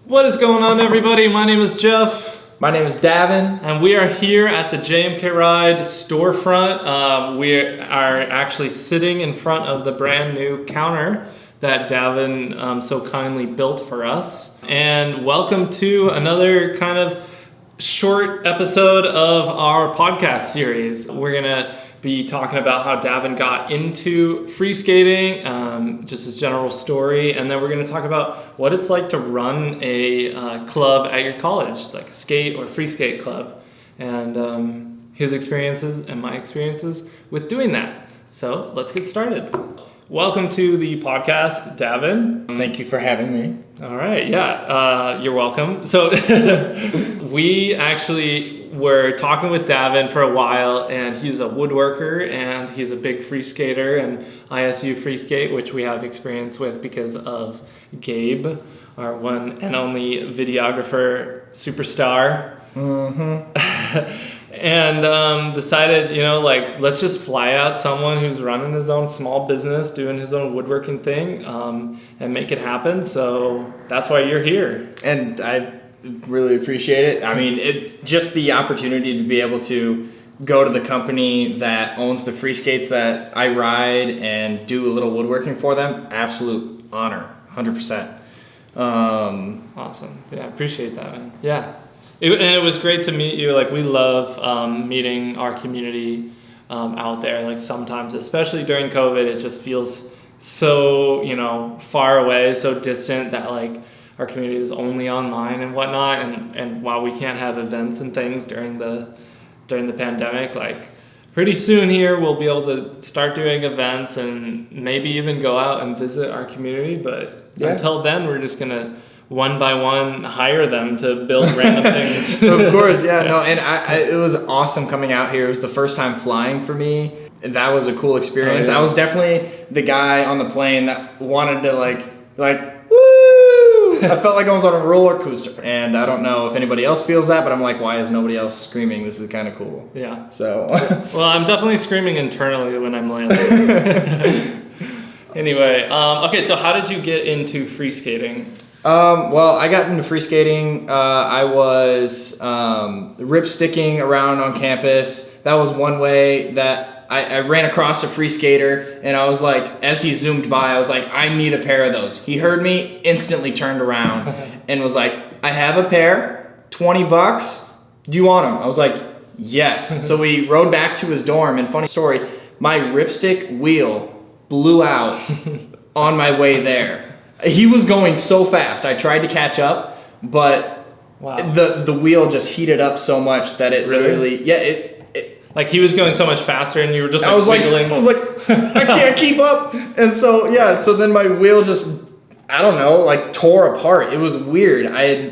What is going on, everybody? My name is Jeff. My name is Daven. And we are here at the jmkride storefront. We are actually sitting in front of the brand new counter that Daven so kindly built for us. And welcome to another kind of short episode of our podcast series. We're gonna be talking about how Daven got into free skating, just his general story, and then we're going to talk about what it's like to run a club at your college, like a skate or free skate club, and his experiences and my experiences with doing that. So let's get started. Welcome to the podcast, Daven. Thank you for having me. All right, yeah, you're welcome. So we actually were talking with Daven for a while, and he's a woodworker and he's a big free skater and ISU Freeskate, which we have experience with because of Gabe, our one and only videographer superstar. And decided, let's just fly out someone who's running his own small business, doing his own woodworking thing, and make it happen. So that's why you're here. And I really appreciate it. I mean, just the opportunity to be able to go to the company that owns the Freeskates that I ride and do a little woodworking for them, absolute honor, 100%. Awesome. Yeah, I appreciate that, man. Yeah. And it was great to meet you. Like, we love meeting our community out there. Like, sometimes, especially during COVID, it just feels so, far away, so distant that, like, our community is only online and whatnot. And while we can't have events and things during the pandemic, like, pretty soon here, we'll be able to start doing events and maybe even go out and visit our community. But until then, we're just going to one by one hire them to build random things. Of course, yeah, no, and it was awesome coming out here. It was the first time flying for me. That was a cool experience. Oh, yeah. I was definitely the guy on the plane that wanted to like woo! I felt like I was on a roller coaster, and I don't know if anybody else feels that, but I'm like, why is nobody else screaming? This is kind of cool. Yeah. So. Well, I'm definitely screaming internally when I'm landing. Anyway, okay, so how did you get into free skating? Well, I got into free skating. I was rip-sticking around on campus. That was one way that I ran across a free skater, and I was like, as he zoomed by, I was like, I need a pair of those. He heard me, instantly turned around, and was like, I have a pair, $20. Do you want them? I was like, yes. So we rode back to his dorm, and funny story, my ripstick wheel blew out on my way there. He was going so fast. I tried to catch up, but the wheel just heated up so much that it literally, like, he was going so much faster and you were just like wiggling. I was like, I can't keep up. And so then my wheel just, I don't know, like tore apart. It was weird. I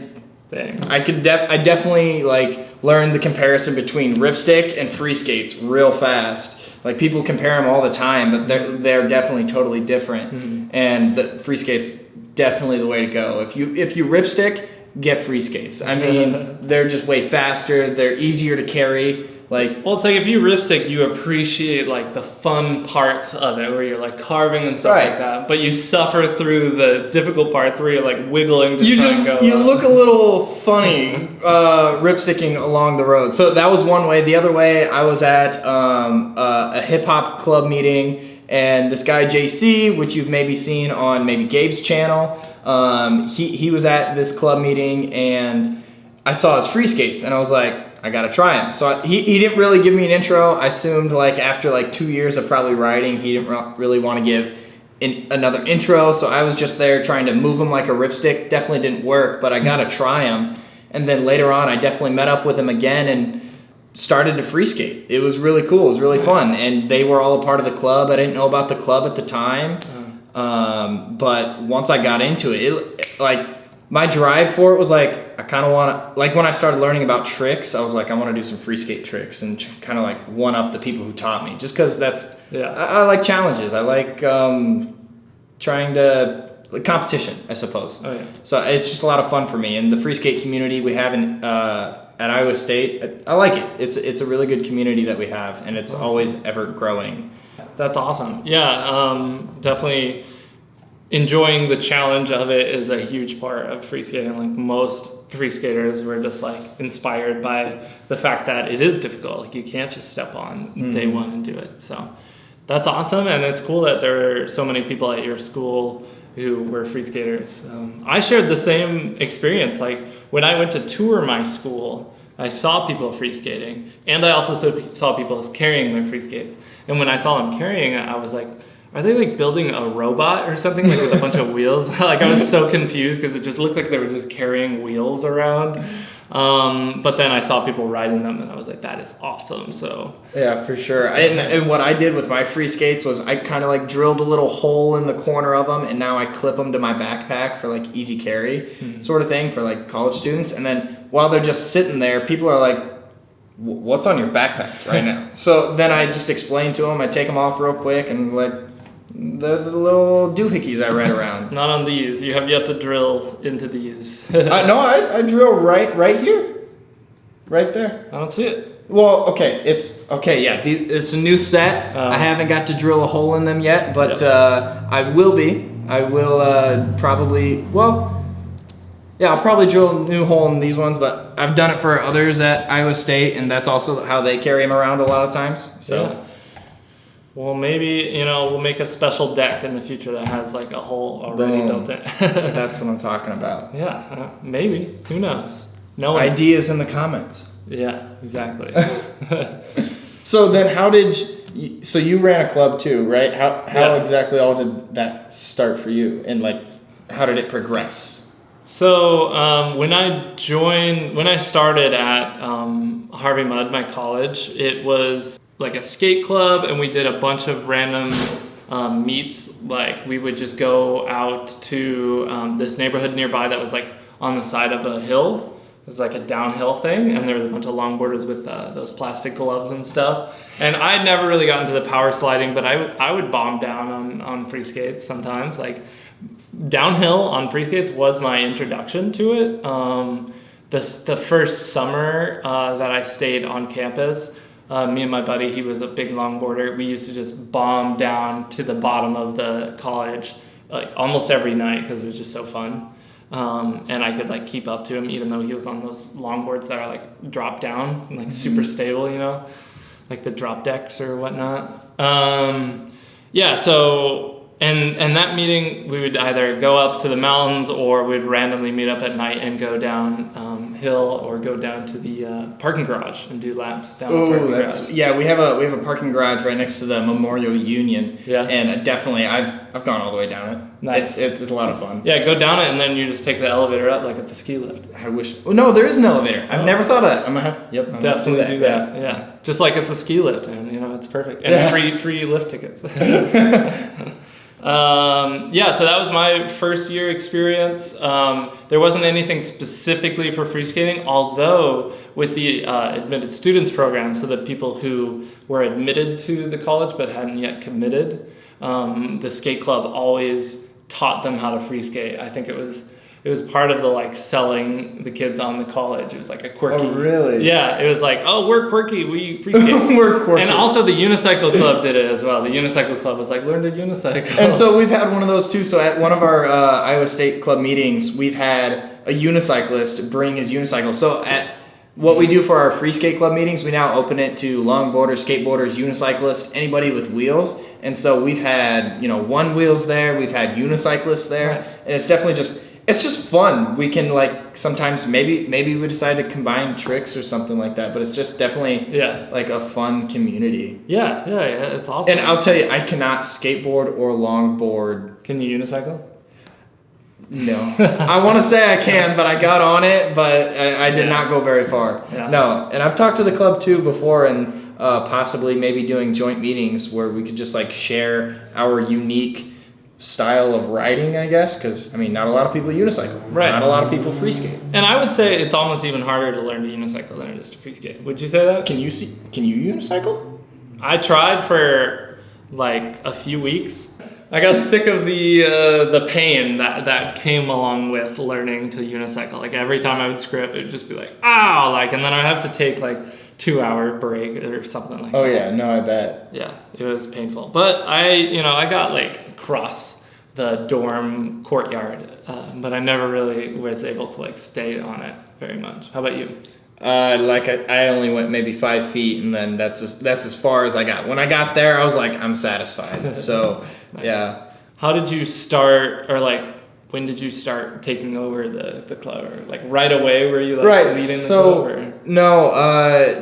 definitely like learned the comparison between ripstick and free skates real fast. Like, people compare them all the time, but they're definitely totally different. Mm-hmm. And the free skates definitely the way to go. If you ripstick, get free skates. I mean, they're just way faster. They're easier to carry. Like, well, it's like if you ripstick, you appreciate like the fun parts of it, where you're like carving and stuff like that. But you suffer through the difficult parts where you're like wiggling. You look a little funny ripsticking along the road. So that was one way. The other way, I was at a hip hop club meeting, and this guy JC, which you've maybe seen on maybe Gabe's channel, he was at this club meeting, and I saw his free skates, and I was like, I gotta try him. So he didn't really give me an intro. I assumed like after like 2 years of probably riding, he didn't really want to give another intro. So I was just there trying to move him like a ripstick. Definitely didn't work, but I gotta try him. And then later on, I definitely met up with him again and started to free skate. It was really cool. It was really fun. And they were all a part of the club. I didn't know about the club at the time. But once I got into it, like, my drive for it was like, I kind of want to, like, when I started learning about tricks, I was like, I want to do some free skate tricks and kind of like one up the people who taught me, just because I like challenges. I like trying to, like, competition, I suppose. Oh, yeah. So it's just a lot of fun for me. And the free skate community we have at Iowa State, I like it. It's a really good community that we have, and it's always ever growing. That's awesome. Yeah, definitely. enjoying the challenge of it is a huge part of free skating. Like most free skaters were just like inspired by the fact that it is difficult. Like you can't just step on day one and do it. So that's awesome, and it's cool that there are so many people at your school who were free skaters. I shared the same experience. Like when I went to tour my school, I saw people free skating, and I also saw people carrying their free skates. And when I saw them carrying it, I was like, are they like building a robot or something, like with a bunch of wheels? Like I was so confused because it just looked like they were just carrying wheels around. But then I saw people riding them, and I was like, that is awesome. So yeah, for sure. And what I did with my free skates was I kind of like drilled a little hole in the corner of them, and now I clip them to my backpack for like easy carry sort of thing for like college students. And then while they're just sitting there, people are like, what's on your backpack right now? So then I just explain to them, I take them off real quick, and like, the little doohickeys I ran around. Not on these. You have yet to drill into these. No, I drill right here. Right there. I don't see it. Well, okay, it's a new set. I haven't got to drill a hole in them yet, but I will be. I will probably, I'll probably drill a new hole in these ones, but I've done it for others at Iowa State, and that's also how they carry them around a lot of times. So. Yeah. Well, maybe, we'll make a special deck in the future that has like a hole already built in. That's what I'm talking about. Yeah, maybe. Who knows? No one. Ideas in the comments. Yeah, exactly. So then so you ran a club too, right? How exactly all did that start for you? And like, how did it progress? So when I started at Harvey Mudd, my college, it was like a skate club, and we did a bunch of random meets. Like we would just go out to this neighborhood nearby that was like on the side of a hill. It was like a downhill thing, and there was a bunch of longboarders with those plastic gloves and stuff. And I'd never really gotten to the power sliding, but I would bomb down on free skates sometimes. Like downhill on free skates was my introduction to it. The first summer that I stayed on campus, me and my buddy, he was a big longboarder, we used to just bomb down to the bottom of the college like almost every night because it was just so fun. And I could like keep up to him even though he was on those longboards that are like drop down and like super stable, like the drop decks or whatnot. So and that meeting, we would either go up to the mountains or we'd randomly meet up at night and go down hill or go down to the parking garage and do laps down the parking garage. Yeah, we have a parking garage right next to the Memorial Union. Yeah. And definitely I've gone all the way down it. Nice. It's a lot of fun. Yeah, go down it and then you just take the elevator up like it's a ski lift. I wish. Oh, no, there is an elevator. I've never thought of that. I'm gonna have. Yep. I'm definitely do that. Yeah. Just like it's a ski lift, and it's perfect. And free lift tickets. So that was my first year experience. There wasn't anything specifically for free skating, although with the admitted students program, so the people who were admitted to the college but hadn't yet committed, the skate club always taught them how to free skate. I think it was part of the like selling the kids on the college. It was like a quirky. Oh, really? Yeah, it was like, oh, we're quirky, we free skate. We're quirky. And also the unicycle club did it as well. The unicycle club was like, learn to unicycle. And so we've had one of those too. So at one of our Iowa State club meetings, we've had a unicyclist bring his unicycle. So at what we do for our free skate club meetings, we now open it to longboarders, skateboarders, unicyclists, anybody with wheels. And so we've had, one wheels there, we've had unicyclists there. Nice. And it's definitely it's just fun. We can like sometimes maybe we decide to combine tricks or something like that, but it's just definitely like a fun community. Yeah, it's awesome. And I'll tell you, I cannot skateboard or longboard. Can you unicycle? No. I want to say I can, but I got on it, but I did not go very far. Yeah. No. And I've talked to the club too before, and possibly maybe doing joint meetings where we could just like share our unique style of riding, I guess, because not a lot of people unicycle. Right. Not a lot of people free skate. And I would say it's almost even harder to learn to unicycle than it is to free skate. Would you say that? Can you unicycle? I tried for like a few weeks. I got sick of the pain that came along with learning to unicycle. Like every time I would scrape, it would just be like, ow, and then I'd have to take like 2-hour break or something like that. Oh yeah, no, I bet. Yeah, it was painful. But I got like cross the dorm courtyard, but I never really was able to like stay on it very much. How about you? I only went maybe 5 feet, and then that's as far as I got. When I got there, I was like, I'm satisfied. So Nice. yeah. How did you start, or like when did you start taking over the club? Or like right away were you like leading the club? Or? No,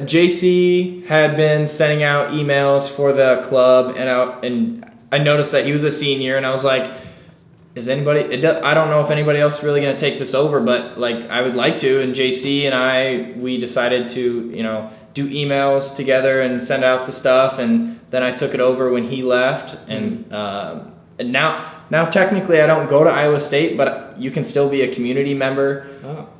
JC had been sending out emails for the club, and I noticed that he was a senior, and I was like, is anybody? I don't know if anybody else is really gonna take this over, but like I would like to. And JC and we decided to do emails together and send out the stuff, and then I took it over when he left, and now technically I don't go to Iowa State, but you can still be a community member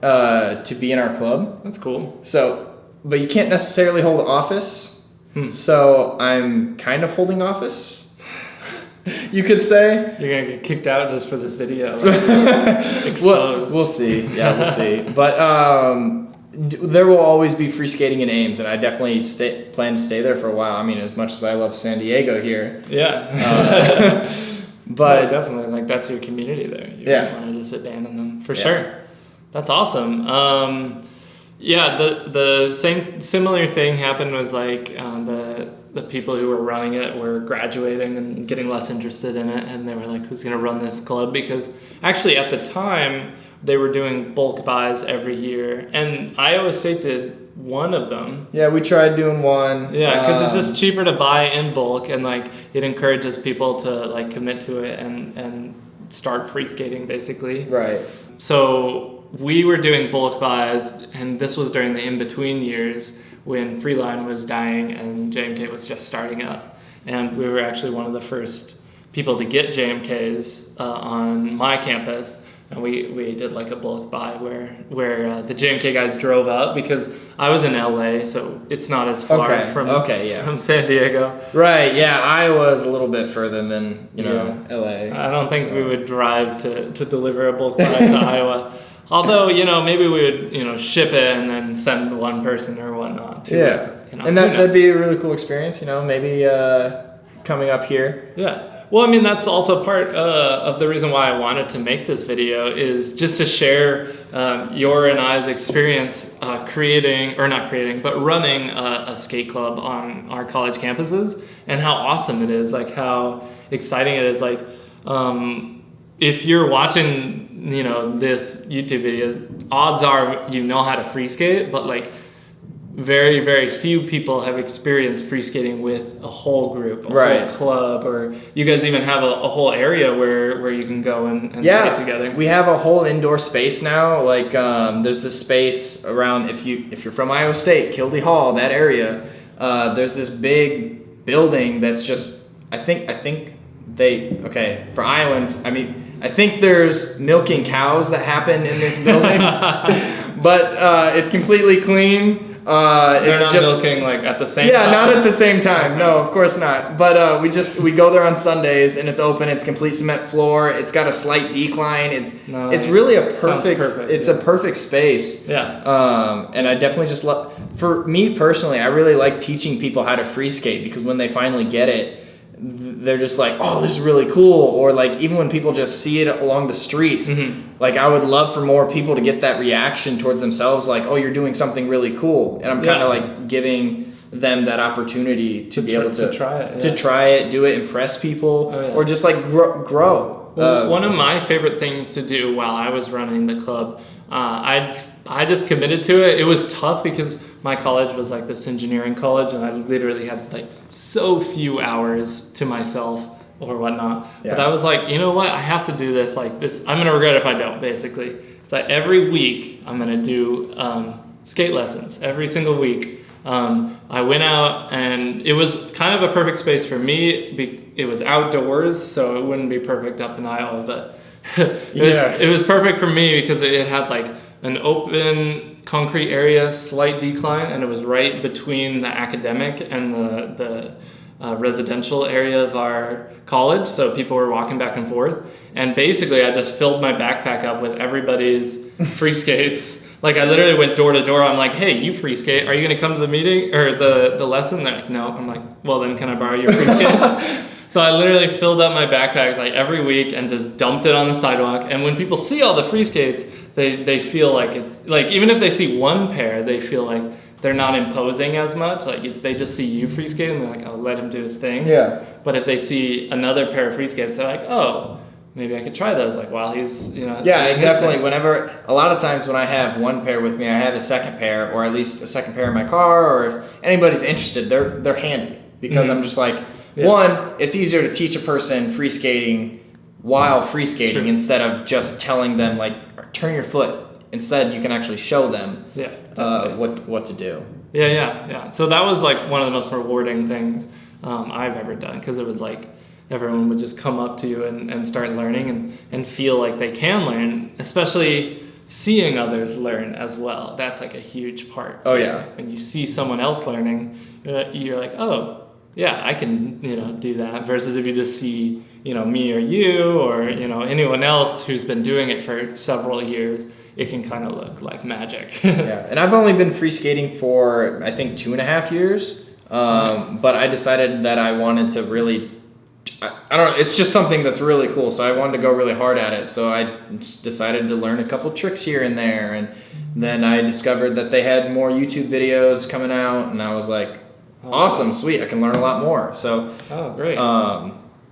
to be in our club. That's cool. So, but you can't necessarily hold office. So I'm kind of holding office. You could say. You're gonna get kicked out just for this video. Exposed. We'll see. Yeah, we'll see. But there will always be free skating in Ames, and I definitely plan to stay there for a while. I mean, as much as I love San Diego here. Yeah. But definitely, like that's your community there. You don't want to just abandon them for sure. That's awesome. Yeah, the similar thing happened was like the people who were running it were graduating and getting less interested in it, and they were like, who's going to run this club? Because actually at the time they were doing bulk buys every year, and Iowa State did one of them. Yeah, we tried doing one. Yeah, because it's just cheaper to buy in bulk, and like it encourages people to like commit to it and start free skating basically. Right. So we were doing bulk buys, and this was during the in-between years when Freeline was dying and JMK was just starting up. And we were actually one of the first people to get JMKs on my campus. And we did like a bulk buy where the JMK guys drove up, because I was in LA, so it's not as far from San Diego. Right, yeah, Iowa is a little bit further than, LA. I don't think we would drive to deliver a bulk buy to Iowa. Although, maybe we would, ship it and then send one person or whatnot to it. And that'd be a really cool experience, maybe coming up here. Yeah. Well, I mean, that's also part of the reason why I wanted to make this video, is just to share your and I's experience running a skate club on our college campuses, and how awesome it is, like how exciting it is. Like, if you're watching this YouTube video, odds are you know how to free skate, but like very, very few people have experienced free skating with a whole group, a whole club, or you guys even have a whole area where you can go and skate together. We have a whole indoor space now. Like there's this space around, if you're from Iowa State, Kildee Hall, that area, there's this big building that's just, for Iowans, I think there's milking cows that happen in this building, but it's completely clean. They're not milking like at the same time? Yeah, not at the same time. No, of course not. But we go there on Sundays, and it's open. It's complete cement floor. It's got a slight decline. It's really a perfect. It's a perfect space. Yeah. And I definitely just love. For me personally, I really like teaching people how to free skate, because when they finally get it, they're just like, oh, this is really cool. Or like, even when people just see it along the streets, like I would love for more people to get that reaction towards themselves, like, oh, you're doing something really cool. And I'm kind of like giving them that opportunity to be able to try it, do it, impress people, or just like grow. Well, one of my favorite things to do while I was running the club, I just committed to it. It was tough because my college was like this engineering college, and I literally had like so few hours to myself or whatnot. But I was like, you know what? I have to do this. Like this, I'm gonna regret if I don't. Basically, it's like every week I'm gonna do skate lessons every single week. I went out, and it was kind of a perfect space for me. It was outdoors, so it wouldn't be perfect up in Iowa, but it was perfect for me because it had like an open concrete area, slight decline, and it was right between the academic and the residential area of our college, so people were walking back and forth. And basically I just filled my backpack up with everybody's free skates. Like I literally went door to door. I'm like, hey, you free skate, are you gonna come to the meeting or the lesson? They're like, no. I'm like, well then can I borrow your free skates? So I literally filled up my backpack like every week and just dumped it on the sidewalk. And when people see all the Freeskates, they feel like it's like, even if they see one pair, they feel like they're not imposing as much. Like if they just see you Freeskating, they're like, I'll let him do his thing. Yeah. But if they see another pair of Freeskates, they're like, oh, maybe I could try those. Like while he's, Yeah, doing his definitely. thing. Whenever, a lot of times when I have one pair with me, I have a second pair, or at least a second pair in my car, or if anybody's interested, they're handy. Because I'm just like, one, it's easier to teach a person free skating while free skating instead of just telling them like, turn your foot. Instead, you can actually show them what to do. Yeah. So that was like one of the most rewarding things I've ever done, because it was like everyone would just come up to you and start learning and feel like they can learn, especially seeing others learn as well. That's like a huge part. Oh, yeah. When you see someone else learning, you're like, oh, yeah, I can, do that. Versus if you just see, me or you or, anyone else who's been doing it for several years, it can kind of look like magic. Yeah, and I've only been free skating for, I think, 2.5 years. Nice. But I decided that I wanted to really, I don't know, it's just something that's really cool. So I wanted to go really hard at it. So I decided to learn a couple tricks here and there. And then I discovered that they had more YouTube videos coming out. And I was like, awesome, sweet, I can learn a lot more. So, oh, great.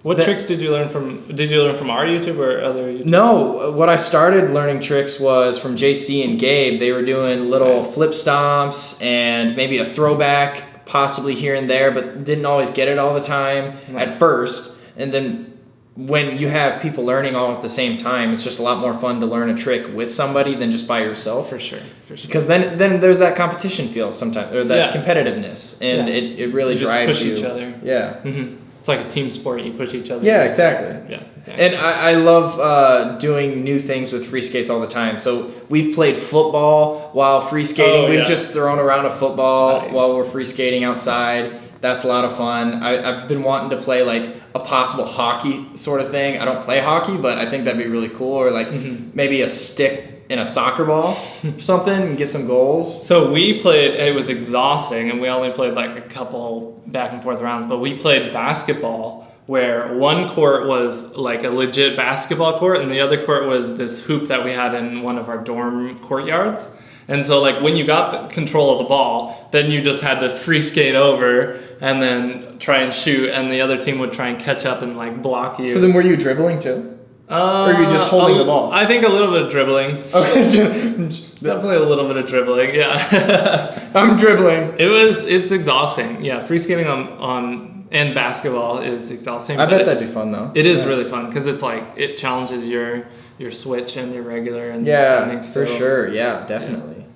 What tricks did you learn from? Did you learn from our YouTube or other YouTube? No, what I started learning tricks was from JC and Gabe. They were doing little flip stomps and maybe a throwback, possibly here and there, but didn't always get it all the time at first. And then when you have people learning all at the same time, it's just a lot more fun to learn a trick with somebody than just by yourself. For sure. Because then there's that competition feel sometimes, or that competitiveness, and it really drives push you. each other. Yeah. Mm-hmm. It's like a team sport. You push each other. Yeah, exactly. Yeah, exactly. And I love doing new things with free skates all the time. So we've played football while free skating. We've just thrown around a football while we're free skating outside. That's a lot of fun. I've been wanting to play like a possible hockey sort of thing. I don't play hockey, but I think that'd be really cool. Or like maybe a stick in a soccer ball or something and get some goals. So we played, it was exhausting, and we only played like a couple back and forth rounds, but we played basketball where one court was like a legit basketball court and the other court was this hoop that we had in one of our dorm courtyards. And so like when you got the control of the ball, then you just had to free skate over and then try and shoot, and the other team would try and catch up and like block you. So then were you dribbling too? Or are you just holding the ball? I think a little bit of dribbling. Okay. Definitely a little bit of dribbling, yeah. I'm dribbling. It's exhausting. Yeah, free skating on and basketball is exhausting. I bet that'd be fun though. It is really fun because it's like it challenges your switch and your regular and standing still. For sure. Yeah, definitely.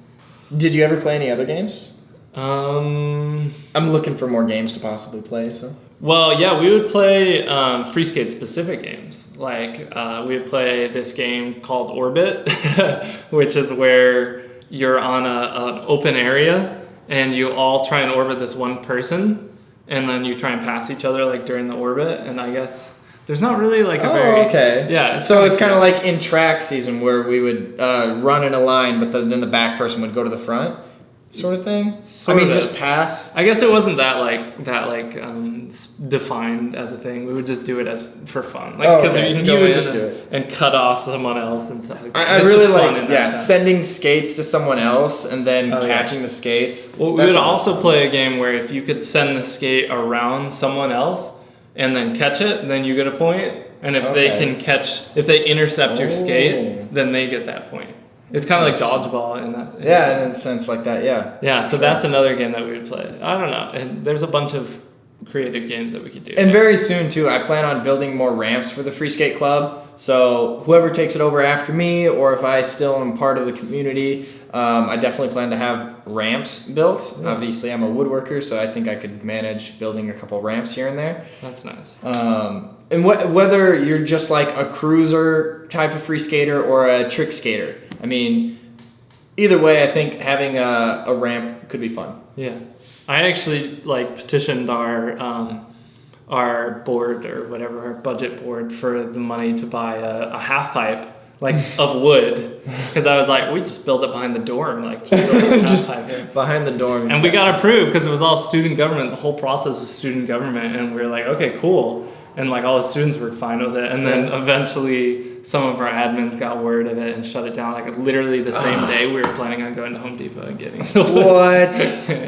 Yeah. Did you ever play any other games? I'm looking for more games to possibly play. So. Well, yeah, we would play Freeskate specific games. Like we would play this game called Orbit, which is where you're on an open area and you all try and orbit this one person, and then you try and pass each other like during the orbit. And I guess there's not really like a yeah. So it's kind of like in track season where we would run in a line, but then the back person would go to the front. Sort of thing. Just pass. I guess it wasn't that defined as a thing. We would just do it as for fun, like because you can go in and cut off someone else and stuff like that. I really like sending skates to someone else and then catching the skates. Well, we would also play a game where if you could send the skate around someone else and then catch it, then you get a point. And if if they intercept your skate, then they get that point. It's kind of like dodgeball in that. Yeah, in a sense like that, yeah. Yeah, so that's another game that we would play. I don't know. And there's a bunch of creative games that we could do. And very soon, too, I plan on building more ramps for the Freeskate Club. So whoever takes it over after me, or if I still am part of the community, I definitely plan to have ramps built. Yeah. Obviously, I'm a woodworker, so I think I could manage building a couple ramps here and there. That's nice. And whether you're just like a cruiser type of free skater or a trick skater, I mean, either way, I think having a ramp could be fun. Yeah. I actually petitioned our board or whatever, our budget board for the money to buy a half pipe of wood, because I was like, we just build it behind the dorm, just behind the dorm. And we got approved because it was all student government. The whole process was student government, and we were like, okay, cool. and like all the students were fine with it. And then eventually some of our admins got word of it and shut it down. Like literally the same day we were planning on going to Home Depot and getting What?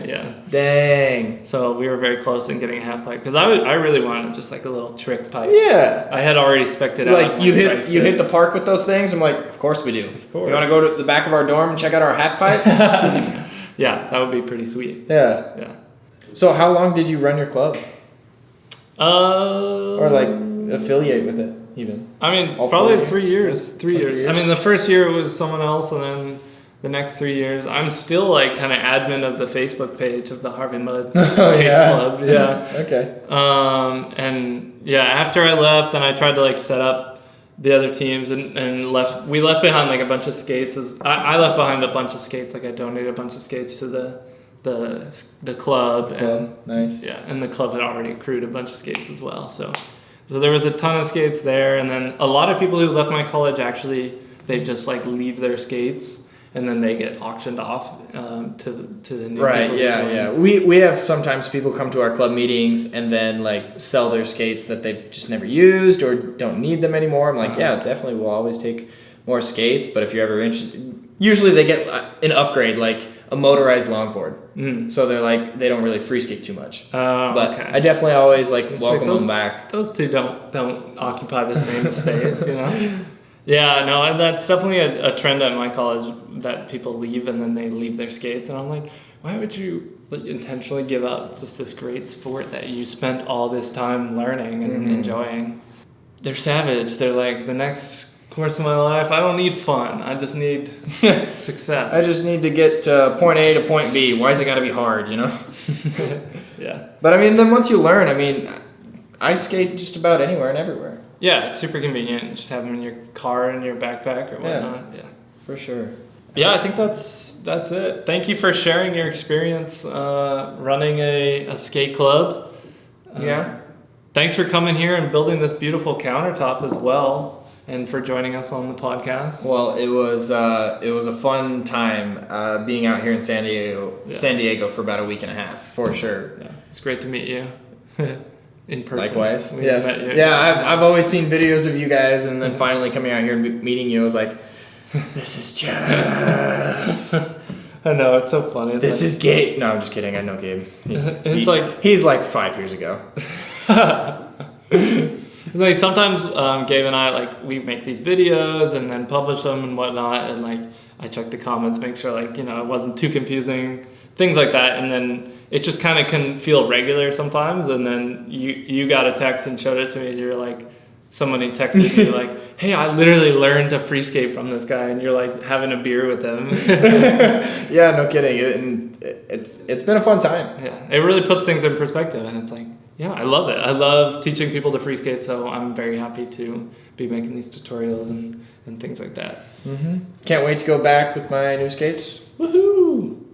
Yeah. Dang. So we were very close in getting a half pipe because I really wanted just like a little trick pipe. Yeah. I had already spec'd it out. Like you hit the park with those things. I'm like, of course we do. Of course. You want to go to the back of our dorm and check out our half pipe? Yeah, that would be pretty sweet. Yeah. Yeah. So how long did you run your club? Or like affiliate with it even? I mean, All probably 4 years? 3 years. 3 years. I mean, the first year it was someone else, and then the next 3 years, I'm still like kind of admin of the Facebook page of the Harvey Mudd Skate Club. Yeah. Okay. And yeah, after I left, then I tried to like set up the other teams and left. We left behind like a bunch of skates. I left behind a bunch of skates. Like I donated a bunch of skates to the club. And nice. yeah, and the club had already accrued a bunch of skates as well. So there was a ton of skates there, and then a lot of people who left my college actually they just like leave their skates and then they get auctioned off to the new right. people. Yeah. We have sometimes people come to our club meetings and then like sell their skates that they've just never used or don't need them anymore. I'm like, yeah, definitely we'll always take more skates, but if you're ever interested, usually they get an upgrade like a motorized longboard. So they're like they don't really free skate too much. But okay. I definitely always like welcome those, them back. Those two don't occupy the same space, you know. Yeah, no, and that's definitely a trend at my college that people leave and then they leave their skates, and I'm like, why would you intentionally give up just this great sport that you spent all this time learning and enjoying? They're savage. They're like, the next course of my life, I don't need fun. I just need success. I just need to get point A to point B. Why is it got to be hard, you know? Yeah. But I mean, then once you learn, I mean, I skate just about anywhere and everywhere. Yeah, it's super convenient. Just have them in your car and your backpack or whatnot. Yeah, for sure. Yeah, I think that's it. Thank you for sharing your experience running a skate club. Yeah. Thanks for coming here and building this beautiful countertop as well, and for joining us on the podcast. Well, it was a fun time being out here in San Diego for about a week and a half, for sure. Yeah, it's great to meet you. In person. Likewise. We Yes. met you. Yeah, I've always seen videos of you guys, and then finally coming out here and meeting you, I was like, this is Jeff. I know, it's so funny. This is Gabe. No, I'm just kidding. I know Gabe. He's like 5 years ago. Like sometimes Gabe and I, like, we make these videos and then publish them and whatnot, and like I check the comments, make sure like, you know, it wasn't too confusing, things like that, and then it just kind of can feel regular sometimes, and then you got a text and showed it to me, and you're like, somebody texted you like, hey, I literally learned to freeskate from this guy, and you're like having a beer with him. Yeah, no kidding. It's been a fun time. Yeah, it really puts things in perspective, and it's like, yeah, I love it. I love teaching people to freeskate, so I'm very happy to be making these tutorials and things like that. Can't wait to go back with my new skates. Woohoo!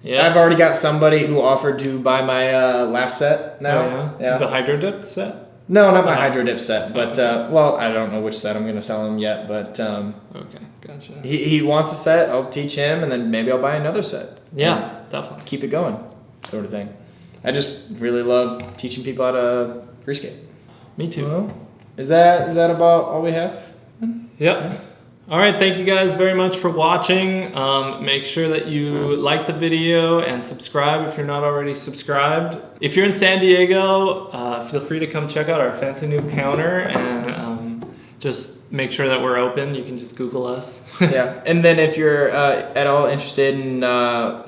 Yeah. I've already got somebody who offered to buy my last set now. Oh, yeah? The Hydro Dip set? No, not my Hydro Dip set, but well, I don't know which set I'm going to sell him yet, but okay, gotcha. He wants a set, I'll teach him, and then maybe I'll buy another set. Yeah, definitely. Keep it going, sort of thing. I just really love teaching people how to freeskate. Me too. Well, is that about all we have? Yep. All right, thank you guys very much for watching. Make sure that you like the video and subscribe if you're not already subscribed. If you're in San Diego, feel free to come check out our fancy new counter, and just make sure that we're open. You can just Google us. Yeah, and then if you're at all interested in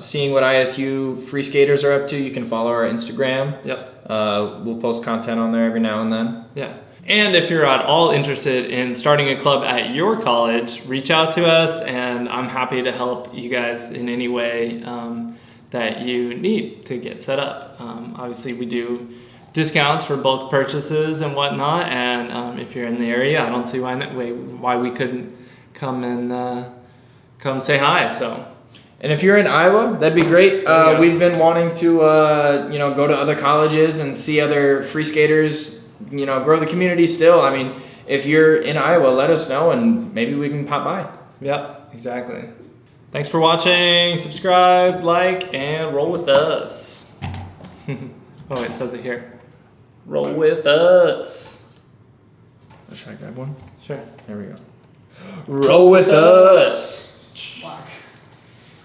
seeing what ISU free skaters are up to, you can follow our Instagram. Yep. We'll post content on there every now and then. Yeah. And if you're at all interested in starting a club at your college, reach out to us, and I'm happy to help you guys in any way that you need to get set up. Obviously, we do discounts for bulk purchases and whatnot, and if you're in the area, I don't see why we couldn't come and come say hi. So. And if you're in Iowa, that'd be great. We've been wanting to go to other colleges and see other free skaters, grow the community still. I mean, if you're in Iowa, let us know and maybe we can pop by. Yep, exactly. Thanks for watching. Subscribe, like, and roll with us. Oh, it says it here. Roll with us. Should I grab one? Sure. There we go. Roll with us. Black.